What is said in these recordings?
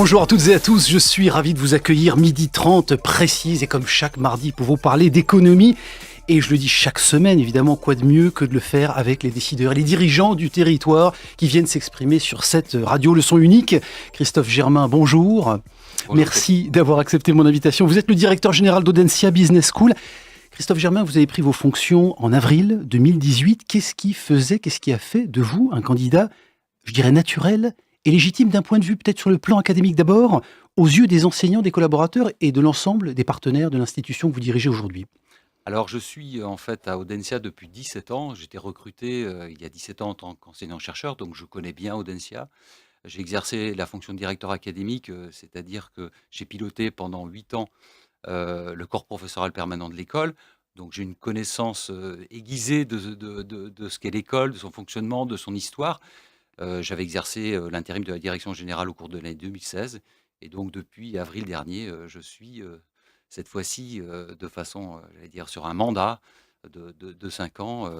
Bonjour à toutes et à tous, je suis ravi de vous accueillir 12h30 précise et comme chaque mardi pour vous parler d'économie. Et je le dis chaque semaine, évidemment, quoi de mieux que de le faire avec les décideurs et les dirigeants du territoire qui viennent s'exprimer sur cette radio leçon unique. Christophe Germain, bonjour. Bonjour. Merci d'avoir accepté mon invitation. Vous êtes le directeur général d'Audencia Business School. Christophe Germain, vous avez pris vos fonctions en avril 2018. Qu'est-ce qui a fait de vous un candidat, je dirais, naturel et légitime d'un point de vue peut-être sur le plan académique d'abord, aux yeux des enseignants, des collaborateurs et de l'ensemble des partenaires de l'institution que vous dirigez aujourd'hui? Alors, je suis en fait à Audencia depuis 17 ans. J'étais recruté il y a 17 ans en tant qu'enseignant-chercheur, donc je connais bien Audencia. J'ai exercé la fonction de directeur académique, c'est-à-dire que j'ai piloté pendant 8 ans le corps professoral permanent de l'école. Donc, j'ai une connaissance aiguisée de ce qu'est l'école, de son fonctionnement, de son histoire. J'avais exercé l'intérim de la direction générale au cours de l'année 2016. Et donc, depuis avril dernier, je suis cette fois-ci de façon, j'allais dire, sur un mandat de 5 ans.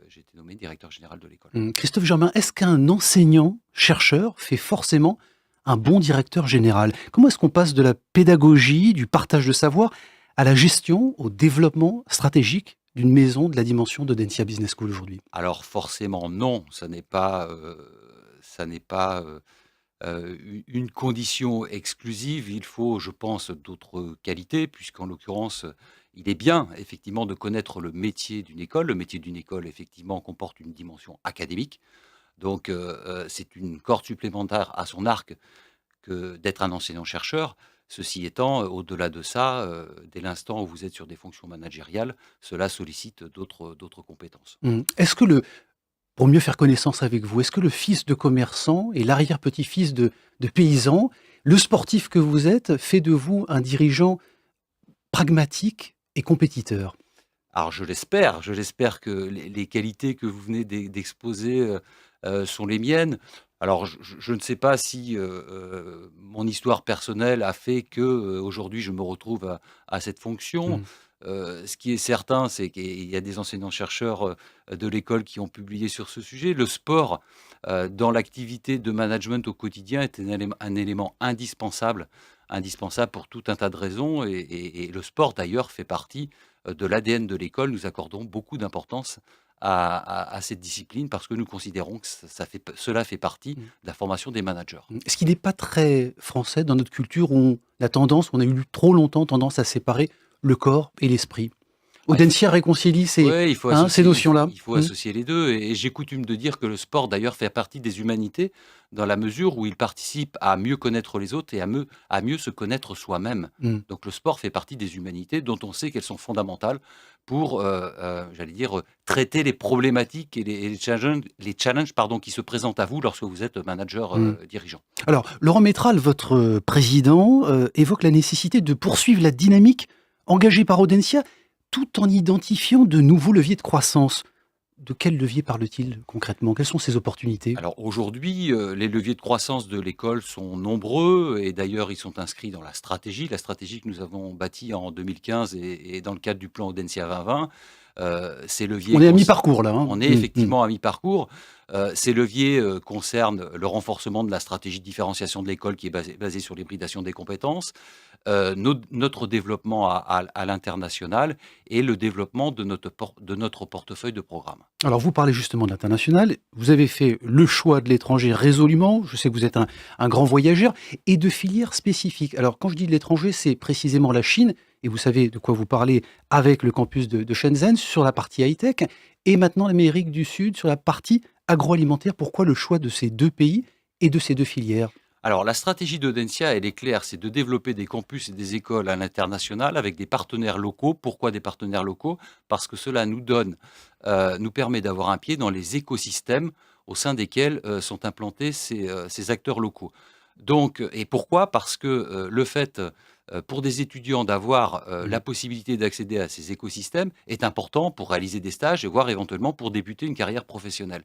J'ai été nommé directeur général de l'école. Christophe Germain, est-ce qu'un enseignant-chercheur fait forcément un bon directeur général? Comment est-ce qu'on passe de la pédagogie, du partage de savoir, à la gestion, au développement stratégique d'une maison de la dimension d'Audencia Business School aujourd'hui? Alors forcément, non, ça n'est pas une condition exclusive. Il faut, je pense, d'autres qualités, puisqu'en l'occurrence, il est bien, effectivement, de connaître le métier d'une école. Le métier d'une école, effectivement, comporte une dimension académique. Donc, c'est une corde supplémentaire à son arc que d'être un enseignant-chercheur. Ceci étant, au-delà de ça, dès l'instant où vous êtes sur des fonctions managériales, cela sollicite d'autres compétences. Est-ce que pour mieux faire connaissance avec vous, est-ce que le fils de commerçant et l'arrière-petit-fils de paysan, le sportif que vous êtes, fait de vous un dirigeant pragmatique et compétiteur? Alors je l'espère que les qualités que vous venez d'exposer, sont les miennes. Alors je ne sais pas si, mon histoire personnelle a fait que, aujourd'hui je me retrouve à cette fonction. Mmh. Ce qui est certain, c'est qu'il y a des enseignants-chercheurs, de l'école qui ont publié sur ce sujet. Le sport, dans l'activité de management au quotidien est un élément indispensable pour tout un tas de raisons et le sport d'ailleurs fait partie, de l'ADN de l'école. Nous accordons beaucoup d'importance à cette discipline parce que nous considérons que cela fait partie Mmh. de la formation des managers. Ce qui n'est pas très français dans notre culture, on a eu trop longtemps tendance à séparer le corps et l'esprit. Ah, Audencia réconcilie Ouais, il faut ces associer notions-là. il faut associer les 2 et j'ai coutume de dire que le sport d'ailleurs fait partie des humanités, dans la mesure où il participe à mieux connaître les autres et à mieux se connaître soi-même. Mmh. Donc le sport fait partie des humanités dont on sait qu'elles sont fondamentales pour, j'allais dire, traiter les problématiques et les challenges, pardon, qui se présentent à vous lorsque vous êtes manager, Mmh. dirigeant. Alors, Laurent Métral, votre président, évoque la nécessité de poursuivre la dynamique engagée par Audencia, tout en identifiant de nouveaux leviers de croissance. De quels leviers parle-t-il concrètement? Quelles sont ces opportunités? Alors aujourd'hui, les leviers de croissance de l'école sont nombreux et d'ailleurs ils sont inscrits dans la stratégie que nous avons bâtie en 2015 et dans le cadre du plan Audencia 2020. Ces leviers On est à cons mi-parcours là, hein? On est effectivement à mi-parcours. Ces leviers, concernent le renforcement de la stratégie de différenciation de l'école qui est basée sur l'hybridation des compétences, notre développement à l'international et le développement de notre portefeuille de programmes. Alors vous parlez justement de l'international, vous avez fait le choix de l'étranger résolument, je sais que vous êtes un grand voyageur, et de filières spécifiques. Alors quand je dis de l'étranger, c'est précisément la Chine, et vous savez de quoi vous parlez avec le campus de Shenzhen sur la partie high-tech, et maintenant l'Amérique du Sud sur la partie agroalimentaire. Pourquoi le choix de ces deux pays et de ces deux filières? Alors, la stratégie d'Audencia, elle est claire, c'est de développer des campus et des écoles à l'international avec des partenaires locaux. Pourquoi des partenaires locaux? Parce que cela nous permet d'avoir un pied dans les écosystèmes au sein desquels sont implantés ces acteurs locaux. Donc, et pourquoi? Parce que le fait pour des étudiants d'avoir la Mmh. possibilité d'accéder à ces écosystèmes est important pour réaliser des stages et voire éventuellement pour débuter une carrière professionnelle.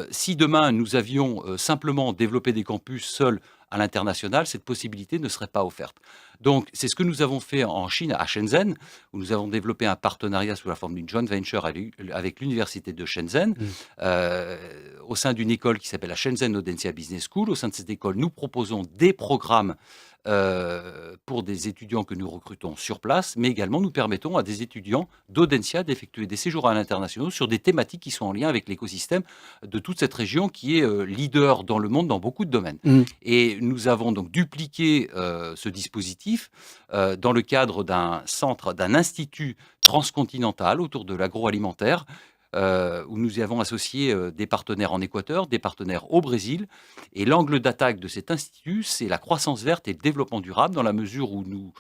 Si demain nous avions simplement développé des campus seuls à l'international, cette possibilité ne serait pas offerte. Donc, c'est ce que nous avons fait en Chine, à Shenzhen, où nous avons développé un partenariat sous la forme d'une joint venture avec l'université de Shenzhen, Mmh. au sein d'une école qui s'appelle la Shenzhen Audencia Business School. Au sein de cette école, nous proposons des programmes pour des étudiants que nous recrutons sur place, mais également nous permettons à des étudiants d'Audencia d'effectuer des séjours à l'international sur des thématiques qui sont en lien avec l'écosystème de toute cette région qui est leader dans le monde dans beaucoup de domaines. Mmh. Et nous avons donc dupliqué ce dispositif dans le cadre d'un centre, d'un institut transcontinental autour de l'agroalimentaire, où nous y avons associé des partenaires en Équateur, des partenaires au Brésil. Et l'angle d'attaque de cet institut, c'est la croissance verte et le développement durable, dans la mesure où nous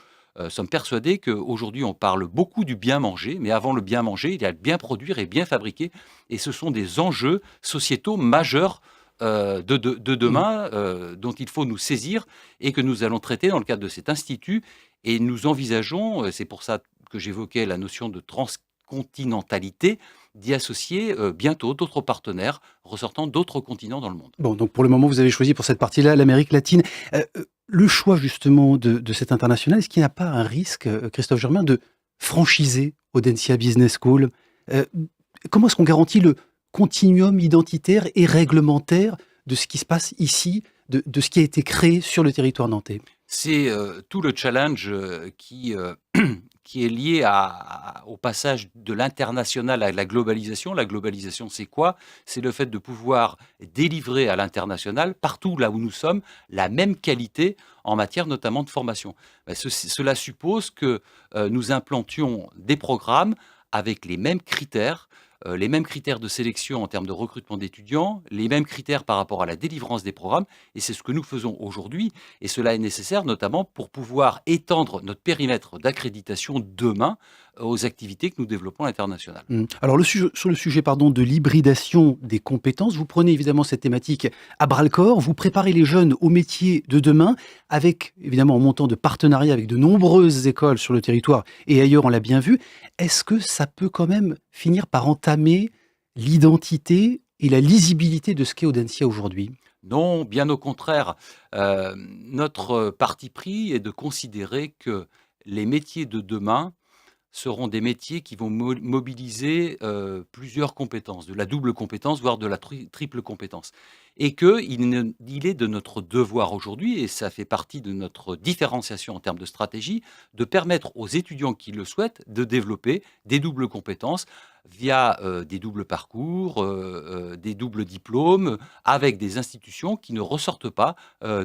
sommes persuadés qu'aujourd'hui, on parle beaucoup du bien manger, mais avant le bien manger, il y a le bien produire et bien fabriquer. Et ce sont des enjeux sociétaux majeurs de Mmh. demain dont il faut nous saisir et que nous allons traiter dans le cadre de cet institut. Et nous envisageons, c'est pour ça que j'évoquais la notion de transcontinentalité, d'y associer bientôt d'autres partenaires ressortant d'autres continents dans le monde. Bon, donc pour le moment, vous avez choisi pour cette partie-là l'Amérique latine. Le choix justement de cet international, est-ce qu'il n'y a pas un risque, Christophe Germain, de franchiser Audencia Business School? Heu, Comment est-ce qu'on garantit le continuum identitaire et réglementaire de ce qui se passe ici, de ce qui a été créé sur le territoire nantais? C'est tout le challenge qui est lié au passage de l'international à la globalisation. La globalisation, c'est quoi? C'est le fait de pouvoir délivrer à l'international, partout là où nous sommes, la même qualité en matière notamment de formation. Cela suppose que nous implantions des programmes avec les mêmes critères de sélection en termes de recrutement d'étudiants, les mêmes critères par rapport à la délivrance des programmes. Et c'est ce que nous faisons aujourd'hui. Et cela est nécessaire notamment pour pouvoir étendre notre périmètre d'accréditation demain aux activités que nous développons à l'international. Mmh. Alors sur le sujet, pardon, de l'hybridation des compétences, vous prenez évidemment cette thématique à bras-le-corps, vous préparez les jeunes aux métiers de demain avec, évidemment, en montant de partenariats avec de nombreuses écoles sur le territoire et ailleurs, on l'a bien vu. Est-ce que ça peut quand même finir par entamer l'identité et la lisibilité de ce qu'est Audencia aujourd'hui? Non, bien au contraire. Notre parti pris est de considérer que les métiers de demain seront des métiers qui vont mobiliser plusieurs compétences, de la double compétence, voire de la triple compétence. Et qu'il est de notre devoir aujourd'hui, et ça fait partie de notre différenciation en termes de stratégie, de permettre aux étudiants qui le souhaitent de développer des doubles compétences via des doubles parcours, des doubles diplômes, avec des institutions qui ne ressortent pas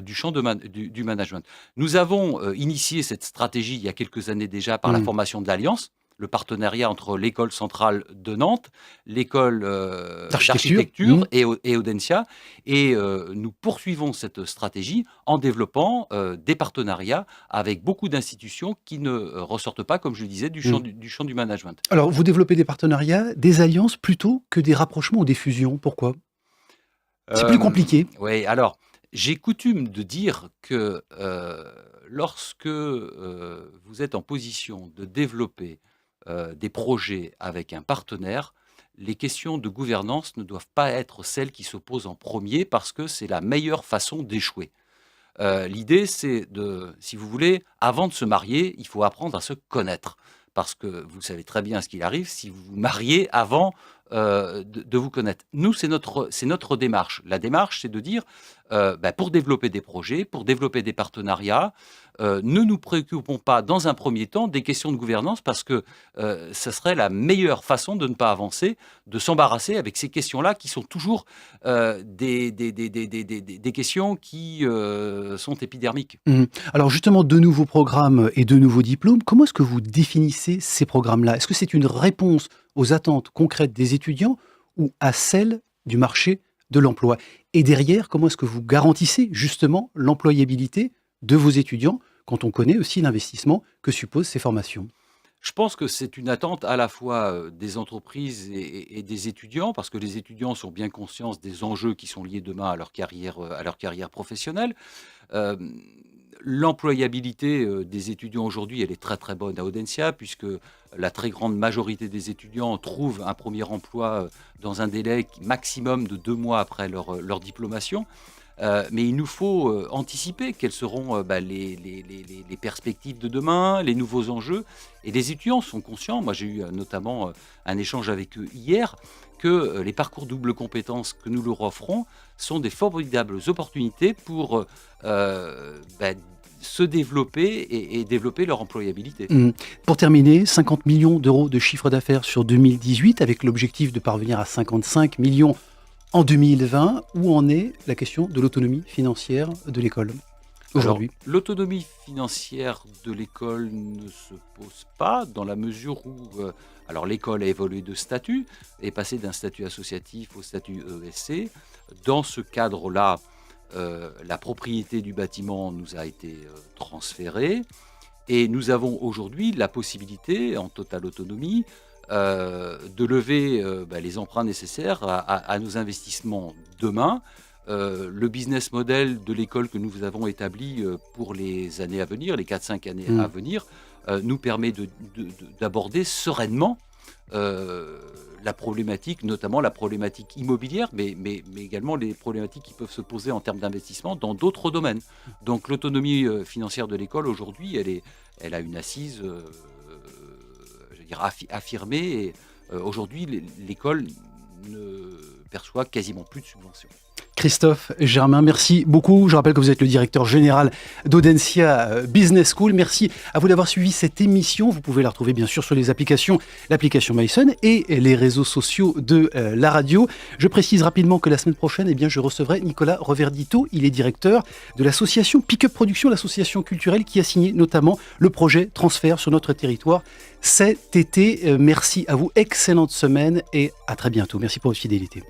du champ du management. Nous avons initié cette stratégie il y a quelques années déjà par la Mmh. formation de l'Alliance, le partenariat entre l'école centrale de Nantes, l'école D'architecture? Mmh. d'architecture et Audencia. Et nous poursuivons cette stratégie en développant des partenariats avec beaucoup d'institutions qui ne ressortent pas, comme je le disais, Mmh. du champ du management. Alors vous développez des partenariats, des alliances plutôt que des rapprochements ou des fusions. Pourquoi? C'est plus compliqué? Oui, alors, j'ai coutume de dire que lorsque vous êtes en position de développer des projets avec un partenaire, les questions de gouvernance ne doivent pas être celles qui se posent en premier parce que c'est la meilleure façon d'échouer. L'idée, c'est de, si vous voulez, avant de se marier, il faut apprendre à se connaître. Parce que vous savez très bien ce qu'il arrive si vous vous mariez avant de vous connaître. Nous, c'est notre démarche. La démarche, c'est de dire, pour développer des projets, pour développer des partenariats, ne nous préoccupons pas dans un premier temps des questions de gouvernance parce que ça serait la meilleure façon de ne pas avancer, de s'embarrasser avec ces questions-là qui sont toujours des questions qui sont épidermiques. Mmh. Alors justement, de nouveaux programmes et de nouveaux diplômes, comment est-ce que vous définissez ces programmes-là? Est-ce que c'est une réponse aux attentes concrètes des étudiants ou à celles du marché de l'emploi? Et derrière, comment est-ce que vous garantissez justement l'employabilité de vos étudiants quand on connaît aussi l'investissement que supposent ces formations? Je pense que c'est une attente à la fois des entreprises et des étudiants, parce que les étudiants sont bien conscients des enjeux qui sont liés demain à leur carrière professionnelle. Euh, L'employabilité des étudiants aujourd'hui, elle est très très bonne à Audencia, puisque la très grande majorité des étudiants trouvent un premier emploi dans un délai maximum de 2 mois après leur diplomation. Mais il nous faut anticiper quelles seront les perspectives de demain, les nouveaux enjeux. Et les étudiants sont conscients. Moi, j'ai eu notamment un échange avec eux hier, que les parcours double compétences que nous leur offrons sont des formidables opportunités pour se développer et développer leur employabilité. Pour terminer, 50 millions d'euros de chiffre d'affaires sur 2018, avec l'objectif de parvenir à 55 millions en 2020. Où en est la question de l'autonomie financière de l'école aujourd'hui? Alors, l'autonomie financière de l'école ne se pose pas dans la mesure où alors l'école a évolué de statut, est passée d'un statut associatif au statut ESC. Dans ce cadre-là, la propriété du bâtiment nous a été transférée et nous avons aujourd'hui la possibilité, en totale autonomie, de lever les emprunts nécessaires à nos investissements demain. Le business model de l'école que nous avons établi pour les années à venir, les 4-5 années à venir, nous permet d'aborder sereinement la problématique, notamment la problématique immobilière, mais également les problématiques qui peuvent se poser en termes d'investissement dans d'autres domaines. Donc l'autonomie financière de l'école aujourd'hui, elle a une assise je veux dire, affirmée. Et aujourd'hui, l'école ne perçoit quasiment plus de subventions. Christophe Germain, merci beaucoup. Je rappelle que vous êtes le directeur général d'Audencia Business School. Merci à vous d'avoir suivi cette émission. Vous pouvez la retrouver bien sûr sur les applications, l'application mySun et les réseaux sociaux de la radio. Je précise rapidement que la semaine prochaine, je recevrai Nicolas Reverdito. Il est directeur de l'association Pick-up Production, l'association culturelle qui a signé notamment le projet Transfert sur notre territoire cet été. Merci à vous, excellente semaine et à très bientôt. Merci pour votre fidélité.